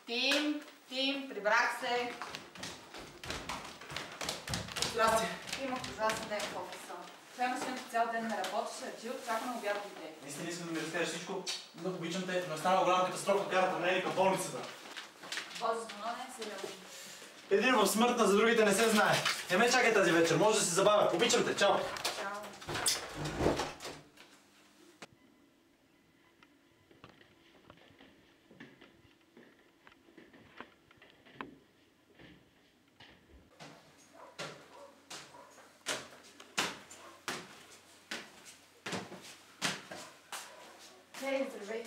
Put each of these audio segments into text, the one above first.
Тим, прибрах се. Здрасти. Имах ужасен ден в офиса. Фема снимка цял ден не работеше, Рачил, чака на обяд дойде. Наистина искам да ми разкажеш всичко. Много обичам те, но е станала голяма катастрофа, карата на Елика в болницата. Боже, звъно не е сериозно. Един в смъртна, за другите не се знае. Не ме чакай тази вечер, може да се забавя. Обичам те, чао! Чао. Хей, здравей!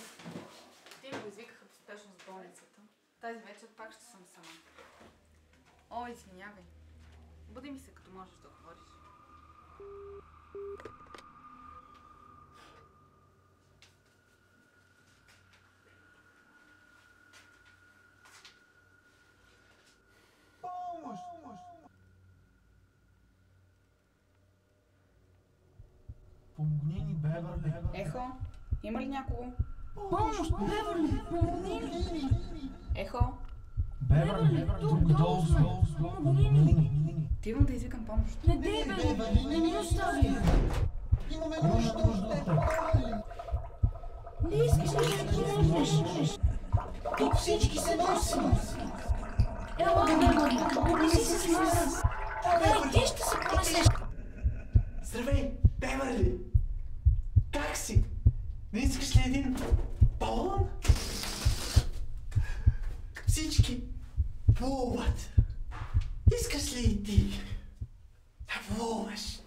Те го извикаха по спешност в болницата. Тази вечер пак ще съм сама. О, извинявай. Буди ми се, като можеш да говориш. Помощ! Помогни ни, Беверли. Ехо, има ли някого? Помощ! Беверли! Помогни ни! Ехо, Беверли! Тук долу сме! Помогни ни! отивам да извикам помощ. Не дей, Беверли! Не ни остави! Имаме нужда от теб! Не искаш да ни помогнеш! Тук всички се носим! Ела, Беверли! Не си с нас! Дай, ти ще се понесеш! Здравей, Беверли! Как си? Не искаш ли един балон? Всички плуват. Искаш ли и ти да плуваш?